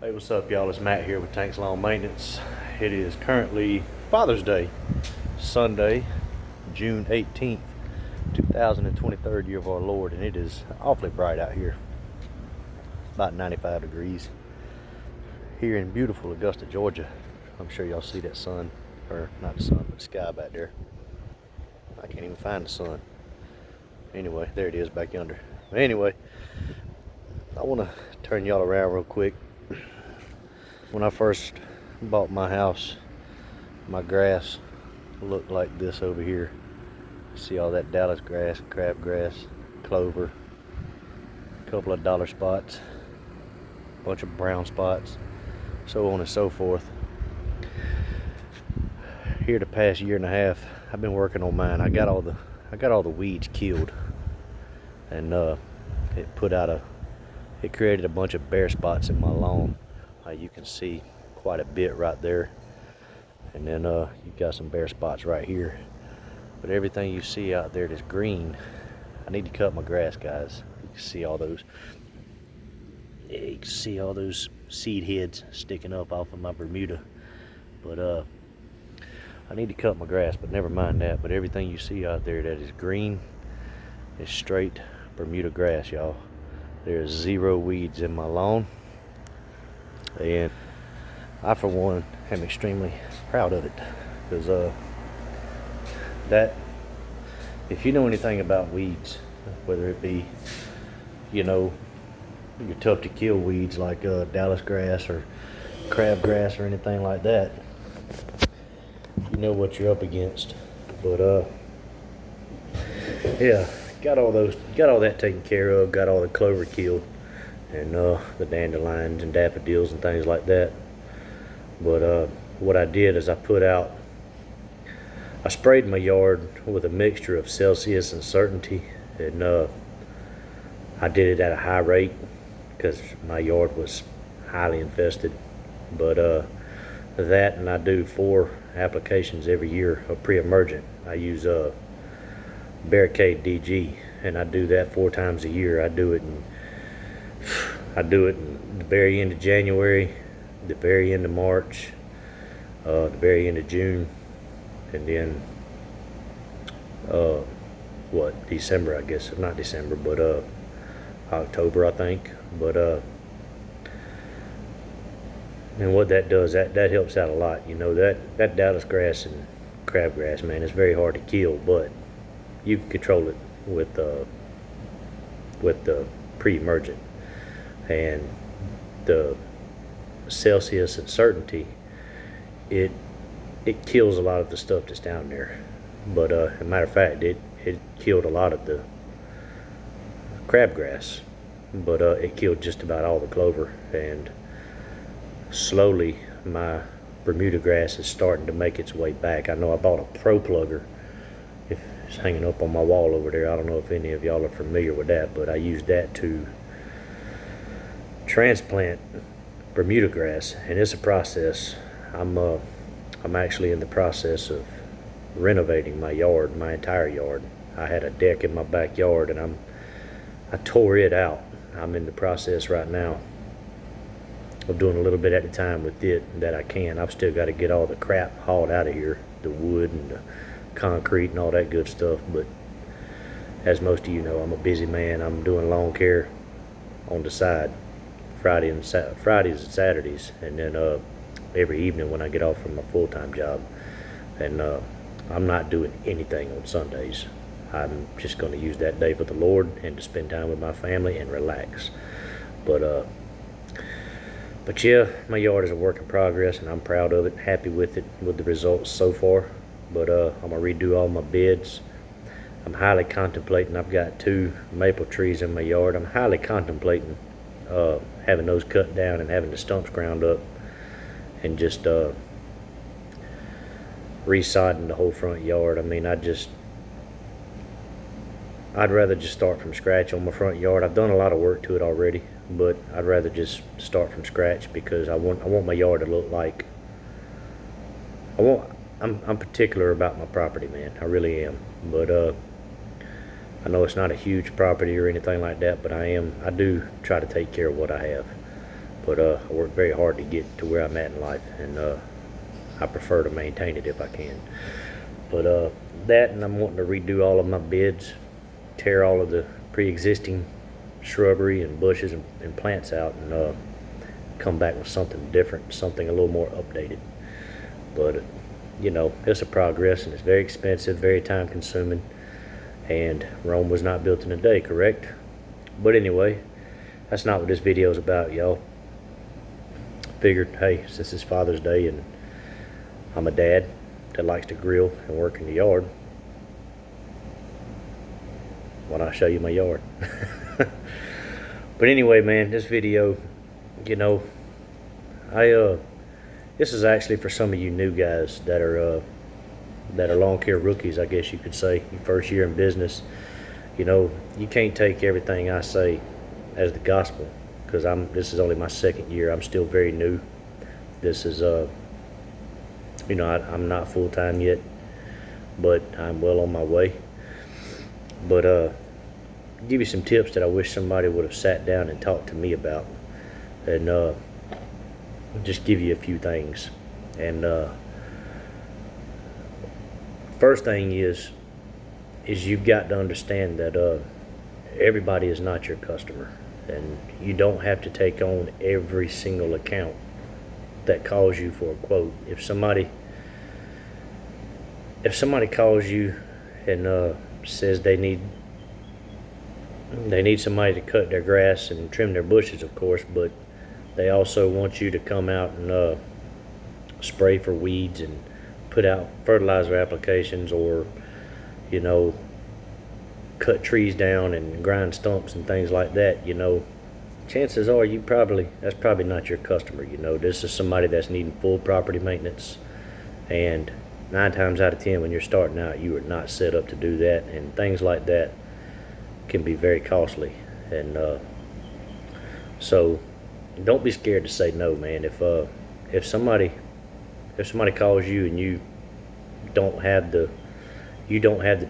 Hey, what's up, y'all? It's Matt here with Tanks Lawn Maintenance. It is currently Father's Day, Sunday, June 18th, 2023 year of our Lord, and it is awfully bright out here. About 95 degrees here in beautiful Augusta, Georgia. I'm sure y'all see that sun, or not the sun, but the sky back there. I can't even find the sun. Anyway, there it is back yonder. But anyway, I want to turn y'all around real quick. When I first bought my house, my grass looked like this over here. See all that Dallas grass, crabgrass, clover, a couple of dollar spots, a bunch of brown spots, so on and so forth. Here the past year and a half, I've been working on mine. I got all the weeds killed, and it created a bunch of bare spots in my lawn. You can see quite a bit right there, and then you've got some bare spots right here. But everything you see out there that's green, I need to cut my grass, guys. You can see all those. Yeah, you can see all those seed heads sticking up off of my Bermuda. But I need to cut my grass. But never mind that. But everything you see out there that is green is straight Bermuda grass, y'all. There's zero weeds in my lawn. And I, for one, am extremely proud of it, because that, if you know anything about weeds, whether it be, your tough to kill weeds like Dallas grass or crabgrass or anything like that, you know what you're up against. But yeah, got all that taken care of, got all the clover killed, and the dandelions and daffodils and things like that. But what I did is I sprayed my yard with a mixture of Celsius and Certainty, and I did it at a high rate because my yard was highly infested. But that, and I do 4 applications every year of pre-emergent. I use Barricade DG, and I do that 4 times a year. I do it in the very end of January, the very end of March, the very end of June, and then December, I guess. Not December, but October, I think. But and what that does, that helps out a lot. That Dallas grass and crabgrass, man, it's very hard to kill, but you can control it with the pre-emergent. And the Celsius and Certainty, it kills a lot of the stuff that's down there. But as a matter of fact, it killed a lot of the crabgrass, but it killed just about all the clover. And slowly my Bermuda grass is starting to make its way back. I know I bought a Pro Plugger. It's hanging up on my wall over there. I don't know if any of y'all are familiar with that, but I use that to transplant Bermuda grass, and it's a process. I'm actually in the process of renovating my yard, my entire yard. I had a deck in my backyard, and I tore it out. I'm in the process right now of doing a little bit at a time with it that I can. I've still got to get all the crap hauled out of here, the wood and the concrete and all that good stuff. But as most of you know, I'm a busy man. I'm doing lawn care on the side, Fridays and Saturdays, and then every evening when I get off from my full-time job. And I'm not doing anything on Sundays. I'm just going to use that day for the Lord and to spend time with my family and relax. But yeah, my yard is a work in progress, and I'm proud of it, happy with it, with the results so far. But I'm going to redo all my beds. I'm highly contemplating, I've got 2 maple trees in my yard. I'm highly contemplating having those cut down and having the stumps ground up and just resodding the whole front yard. I mean, I'd rather just start from scratch on my front yard. I've done a lot of work to it already, but I'd rather just start from scratch because I want my yard to look like I'm particular about my property, man. I really am. But I know it's not a huge property or anything like that, but I do try to take care of what I have. But I work very hard to get to where I'm at in life, and I prefer to maintain it if I can. But that, and I'm wanting to redo all of my beds, tear all of the pre-existing shrubbery and bushes and plants out, and come back with something different, something a little more updated. But you know, it's a progress, and it's very expensive, very time consuming, and Rome was not built in a day, correct? But anyway, that's not what this video is about, y'all. Figured, hey, since it's Father's Day and I'm a dad that likes to grill and work in the yard, why not show you my yard? But anyway, man, this video, you know, this is actually for some of you new guys that are lawn care rookies, I guess you could say, your first year in business. You know, you can't take everything I say as the gospel, because this is only my second year. I'm still very new. This is you know, I'm not full-time yet, but I'm well on my way. But give you some tips that I wish somebody would have sat down and talked to me about, and just give you a few things. And first thing is you've got to understand that everybody is not your customer, and you don't have to take on every single account that calls you for a quote. If somebody calls you and says they need somebody to cut their grass and trim their bushes, of course, but they also want you to come out and spray for weeds and put out fertilizer applications, or, you know, cut trees down and grind stumps and things like that, you know, chances are that's probably not your customer. You know, this is somebody that's needing full property maintenance, and 9 times out of 10 when you're starting out, you are not set up to do that, and things like that can be very costly. And so don't be scared to say no, man. If somebody calls you and you don't have the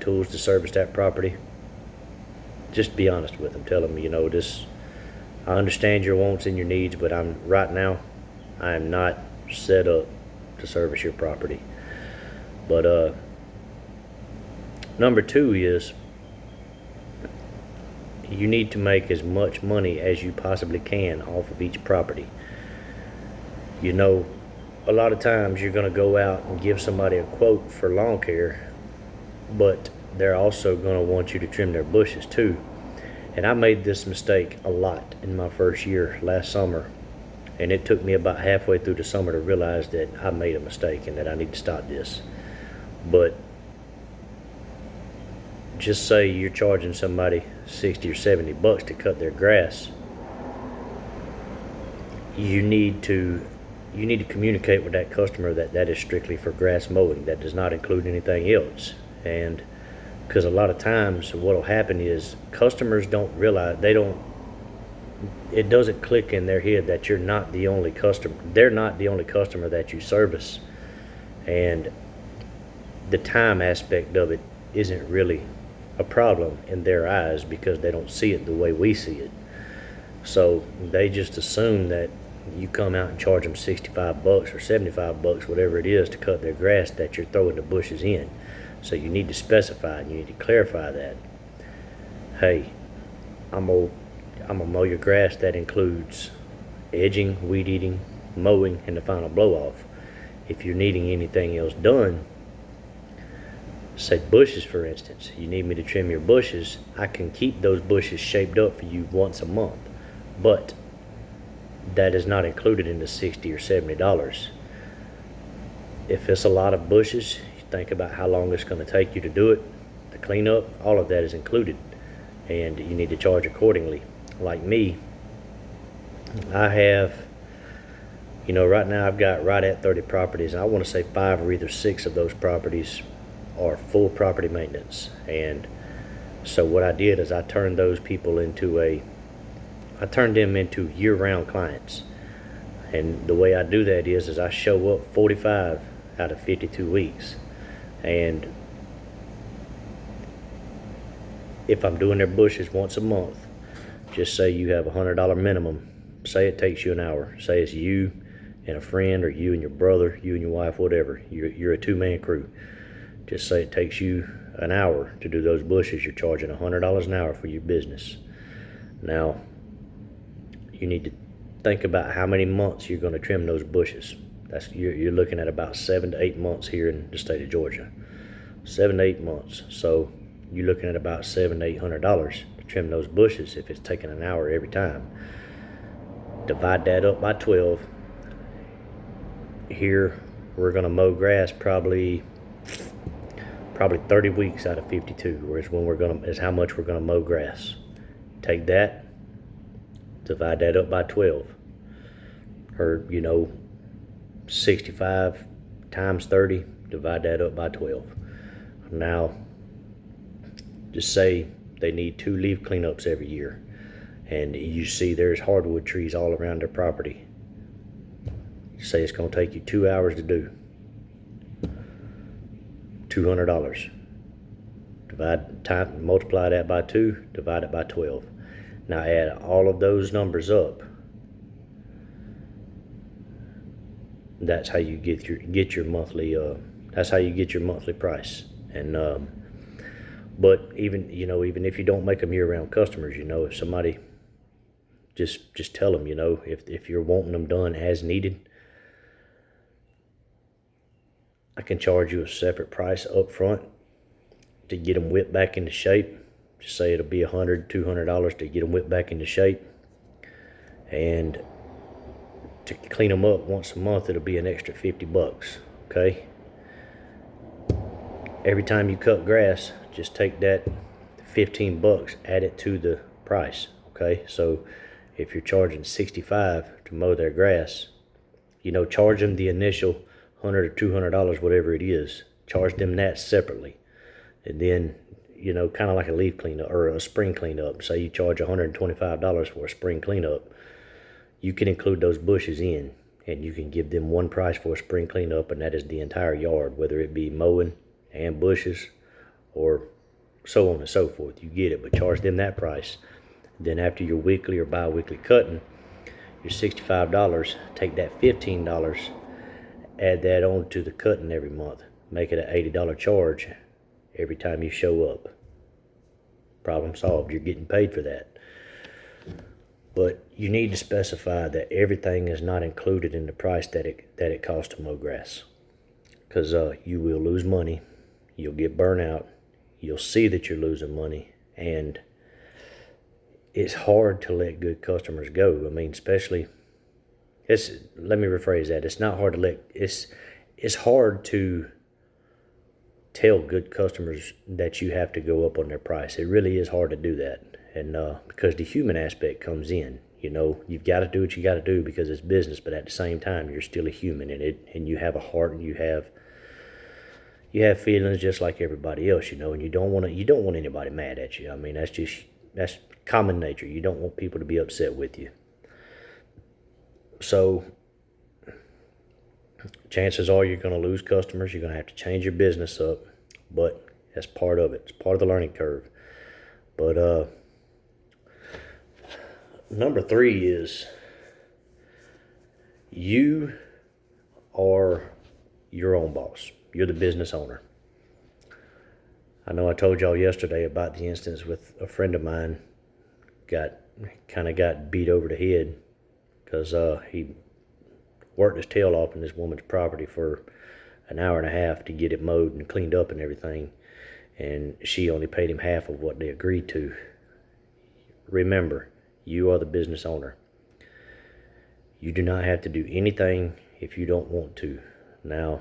tools to service that property, just be honest with them. Tell them, you know, I understand your wants and your needs, but right now I am not set up to service your property. But number 2 is you need to make as much money as you possibly can off of each property. You know, a lot of times you're going to go out and give somebody a quote for lawn care, but they're also going to want you to trim their bushes too. And I made this mistake a lot in my first year last summer, and it took me about halfway through the summer to realize that I made a mistake and that I need to stop this. But just say you're charging somebody 60 or 70 bucks to cut their grass. You need to communicate with that customer that is strictly for grass mowing. That does not include anything else. And because a lot of times what will happen is customers don't realize, it doesn't click in their head that you're not the only customer. They're not the only customer that you service, and the time aspect of it isn't really a problem in their eyes because they don't see it the way we see it. So they just assume that you come out and charge them 65 bucks or 75 bucks, whatever it is, to cut their grass, that you're throwing the bushes in. So you need to specify and you need to clarify that. Hey, I'm gonna mow your grass. That includes edging, weed eating, mowing, and the final blow off. If you're needing anything else done, say bushes for instance, you need me to trim your bushes, I can keep those bushes shaped up for you once a month, but that is not included in the $60 or $70. If it's a lot of bushes, you think about how long it's going to take you to do it, the cleanup, all of that is included, and you need to charge accordingly. Like me, I have, you know, right now I've got right at 30 properties, and I want to say 5 or either 6 of those properties are full property maintenance. And so what I did is I turned those people into year-round clients. And the way I do that is I show up 45 out of 52 weeks. And if I'm doing their bushes once a month, just say you have $100 minimum say it takes you an hour. Say it's you and a friend, or you and your brother, you and your wife, whatever. You're a two-man crew. Just say it takes you an hour to do those bushes. You're charging $100 an hour for your business. Now, you need to think about how many months you're going to trim those bushes. You're looking at about 7 to 8 months here in the state of Georgia. 7 to 8 months. So you're looking at about $700 to $800 to trim those bushes if it's taking an hour every time. Divide that up by 12. Here we're going to mow grass probably 30 weeks out of 52, whereas is how much we're going to mow grass. Take that, divide that up by 12, or 65 times 30, divide that up by 12. Now, just say they need 2 leaf cleanups every year, and you see there's hardwood trees all around their property. Say it's going to take you 2 hours to do. $200. Multiply that by 2, divide it by 12. Now add all of those numbers up. That's how you get your monthly. That's how you get your monthly price. And but even if you don't make them year-round customers, if somebody just tell them, if you're wanting them done as needed, I can charge you a separate price up front to get them whipped back into shape. Just say it'll be $100, $200 to get them whipped back into shape. And to clean them up once a month, it'll be an extra $50, okay? Every time you cut grass, just take that $15, add it to the price, okay? So if you're charging $65 to mow their grass, charge them the initial $100 or $200, whatever it is. Charge them that separately. And then, kind of like a leaf cleanup or a spring cleanup. Say you charge $125 for a spring cleanup. You can include those bushes in, and you can give them one price for a spring cleanup, and that is the entire yard, whether it be mowing and bushes or so on and so forth. You get it, but charge them that price. Then after your weekly or bi-weekly cutting, your $65, take that $15, add that on to the cutting every month. Make it an $80 charge every time you show up. Problem solved. You're getting paid for that. But you need to specify that everything is not included in the price that it costs to mow grass. Because you will lose money. You'll get burnt out. You'll see that you're losing money. And it's hard to let good customers go. I mean, especially... let me rephrase that. It's not hard to it's hard to tell good customers that you have to go up on their price. It really is hard to do that. And because the human aspect comes in, you've got to do what you got to do because it's business, but at the same time, you're still a human and you have a heart and you have feelings just like everybody else, and you don't want anybody mad at you. I mean, that's common nature. You don't want people to be upset with you. So chances are you're going to lose customers. You're going to have to change your business up, but that's part of it. It's part of the learning curve. But number 3 is you are your own boss. You're the business owner. I know I told y'all yesterday about the instance with a friend of mine got beat over the head because he worked his tail off in this woman's property for an hour and a half to get it mowed and cleaned up and everything, and she only paid him half of what they agreed to. Remember, you are the business owner. You do not have to do anything if you don't want to. Now,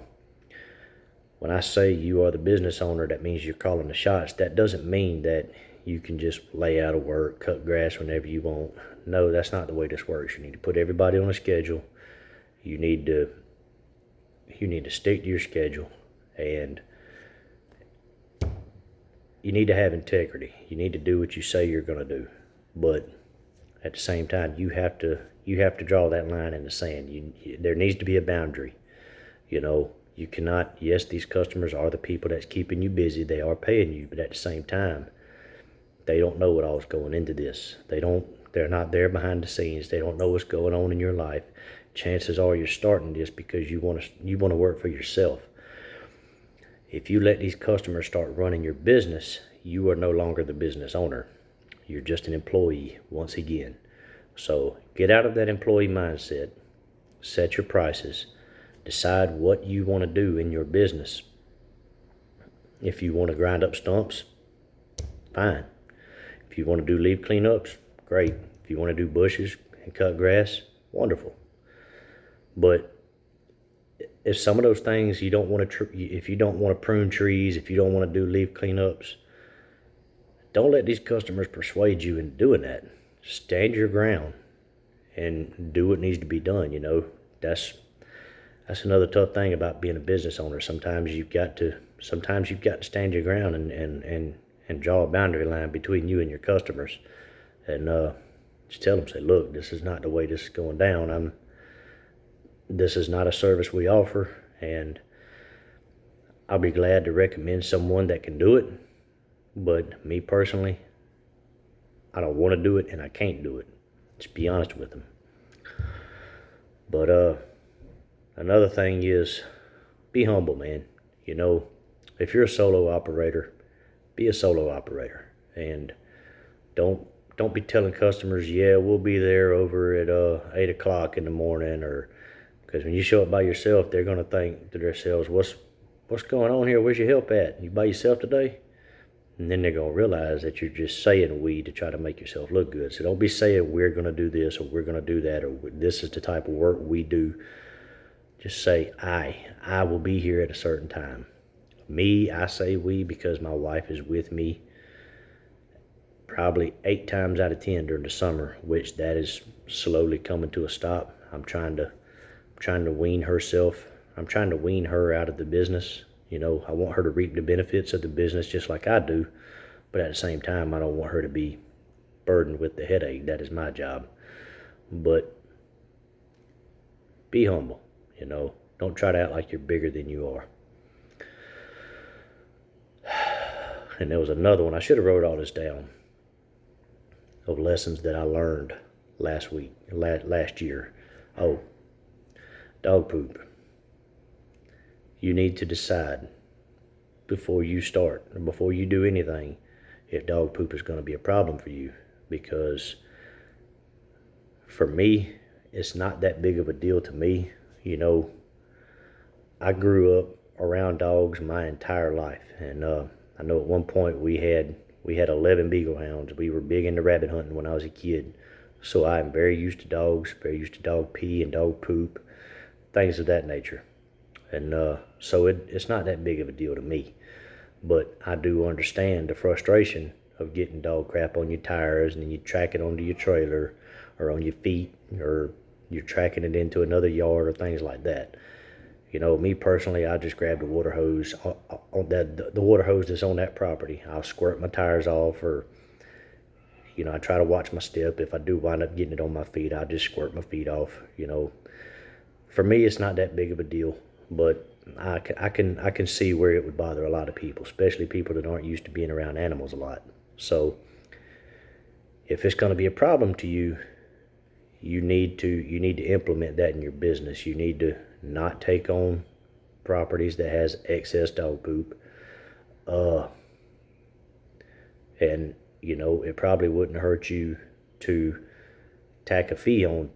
when I say you are the business owner, that means you're calling the shots. That doesn't mean that you can just lay out of work, cut grass whenever you want. No, that's not the way this works. You need to put everybody on a schedule. You need to stick to your schedule, and you need to have integrity. You need to do what you say you're going to do, but at the same time, you have to draw that line in the sand. There needs to be a boundary. You cannot. Yes, these customers are the people that's keeping you busy. They are paying you, but at the same time, they don't know what all's going into this. They don't They're not there behind the scenes. They don't know what's going on in your life. Chances are you're starting this because you want to work for yourself. If you let these customers start running your business, you are no longer the business owner. You're just an employee once again. So get out of that employee mindset. Set your prices. Decide what you want to do in your business. If you want to grind up stumps, fine. If you want to do leaf cleanups, great. If you want to do bushes and cut grass, wonderful. But if some of those things you don't want to, if you don't want to prune trees, if you don't want to do leaf cleanups, don't let these customers persuade you into doing that. Stand your ground and do what needs to be done. That's another tough thing about being a business owner. Sometimes you've got to stand your ground and draw a boundary line between you and your customers, and just tell them, say, look, this is not the way this is going down. This is not a service we offer, and I'll be glad to recommend someone that can do it. But me personally, I don't want to do it, and I can't do it. Just be honest with them. But another thing is, be humble, man. If you're a solo operator, be a solo operator, and don't be telling customers, yeah, we'll be there over at 8 o'clock in the morning, or because when you show up by yourself, they're gonna think to themselves, what's going on here? Where's your help at? You by yourself today? And then they're gonna realize that you're just saying we to try to make yourself look good. So don't be saying we're gonna do this or we're gonna do that, or this is the type of work we do. Just say I will be here at a certain time. I say we because my wife is with me probably 8 times out of 10 during the summer, which that is slowly coming to a stop. I'm trying to wean her out of the business. I want her to reap the benefits of the business just like I do, but at the same time, I don't want her to be burdened with the headache. That is my job. But be humble, Don't try to act like you're bigger than you are. And there was another one. I should have wrote all this down, of lessons that I learned last year. Oh, dog poop. You need to decide before you start, or before you do anything, if dog poop is going to be a problem for you. Because for me, it's not that big of a deal to me. I grew up around dogs my entire life, and I know at one point we had 11 beagle hounds. We were big into rabbit hunting when I was a kid, so I am very used to dogs, very used to dog pee and dog poop, things of that nature. And so it's not that big of a deal to me. But I do understand the frustration of getting dog crap on your tires, and then you track it onto your trailer or on your feet, or you're tracking it into another yard or things like that. Me personally, I just grab the water hose, the water hose that's on that property. I'll squirt my tires off, or I try to watch my step. If I do wind up getting it on my feet, I'll just squirt my feet off. For me, it's not that big of a deal. But I can see where it would bother a lot of people, especially people that aren't used to being around animals a lot. So if it's going to be a problem to you, you need to implement that in your business. You need to not take on properties that has excess dog poop. And it probably wouldn't hurt you to tack a fee on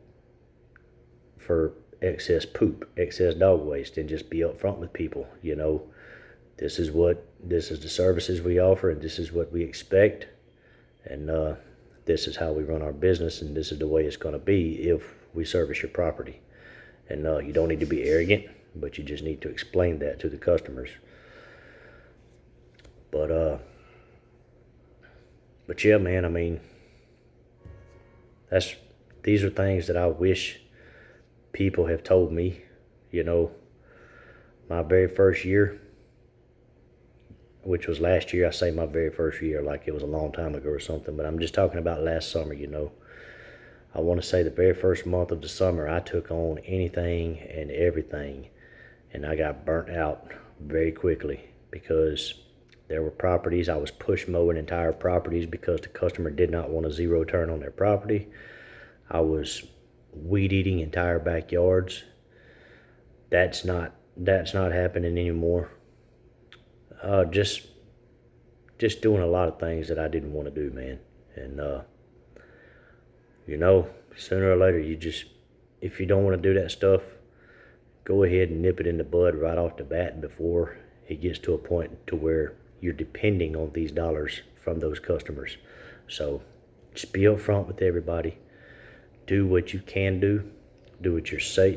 for excess poop, excess dog waste, and just be upfront with people. This is the services we offer, and this is what we expect, and this is how we run our business, and this is the way it's going to be if we service your property. And you don't need to be arrogant, but you just need to explain that to the customers. But yeah, man, I mean, these are things that I wish people have told me. My very first year, which was last year. I say my very first year like it was a long time ago or something, but I'm just talking about last summer. I want to say the very first month of the summer, I took on anything and everything, and I got burnt out very quickly because There were properties, I was push mowing entire properties because the customer did not want a zero turn on their property. I was weed eating entire backyards. That's not happening anymore. Just doing a lot of things that I didn't want to do, man. And sooner or later, if you don't want to do that stuff, go ahead and nip it in the bud right off the bat before it gets to a point to where you're depending on these dollars from those customers. So just be upfront with everybody. Do what you can do. Do what you say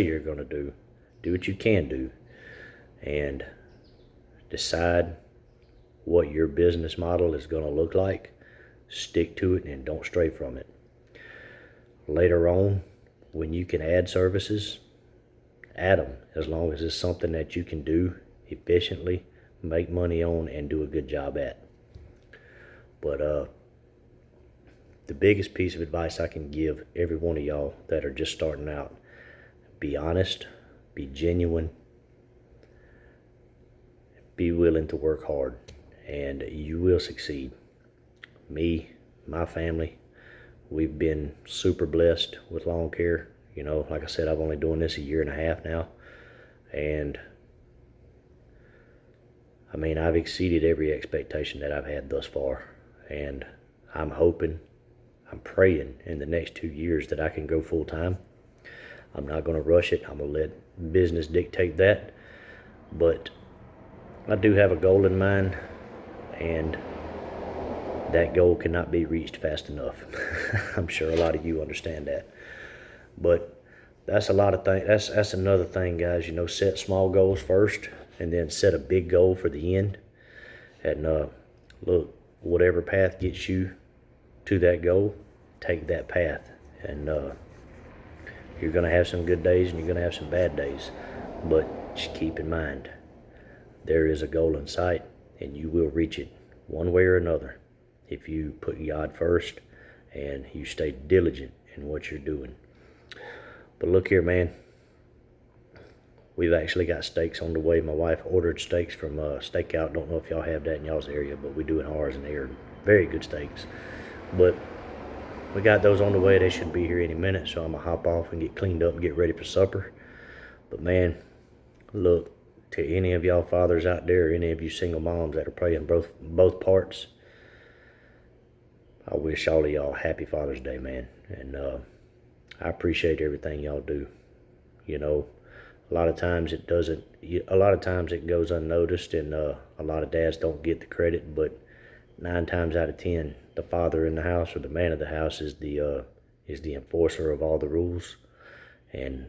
you're going to do. Do what you can do. And decide what your business model is going to look like. Stick to it and don't stray from it. Later on, when you can add services, add them, as long as it's something that you can do efficiently, make money on, and do a good job at. But the biggest piece of advice I can give every one of y'all that are just starting out, be honest, be genuine, be willing to work hard, and you will succeed. Me, my family, we've been super blessed with lawn care. Like I said, I've only doing this a year and a half now, and I mean, I've exceeded every expectation that I've had thus far, and I'm praying in the next 2 years that I can go full time. I'm not going to rush it. I'm going to let business dictate that, but I do have a goal in mind, and that goal cannot be reached fast enough. I'm sure a lot of you understand that. But that's a lot of things. That's another thing, guys. Set small goals first, and then set a big goal for the end. And look, whatever path gets you to that goal, take that path. And you're gonna have some good days, and you're gonna have some bad days. But just keep in mind, there is a goal in sight, and you will reach it one way or another if you put God first and you stay diligent in what you're doing. But look here, man, we've actually got steaks on the way. My wife ordered steaks from Stakeout. Don't know if y'all have that in y'all's area, but we do in ours, and they are very good steaks. But we got those on the way. They should be here any minute, so I'm gonna hop off and get cleaned up and get ready for supper. But man, look, to any of y'all fathers out there, any of you single moms that are playing both parts, I wish all of y'all happy Father's Day, man. And I appreciate everything y'all do. A lot of times it goes unnoticed, and a lot of dads don't get the credit, but 9 times out of 10, the father in the house, or the man of the house, is the enforcer of all the rules. And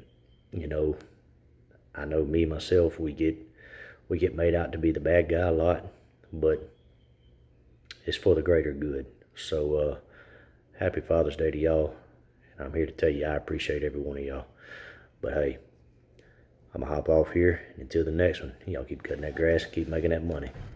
I know me myself, we get made out to be the bad guy a lot, but it's for the greater good. So happy Father's Day to y'all, and I'm here to tell you I appreciate every one of y'all. But hey, I'm gonna hop off here, and until the next one, y'all keep cutting that grass and keep making that money.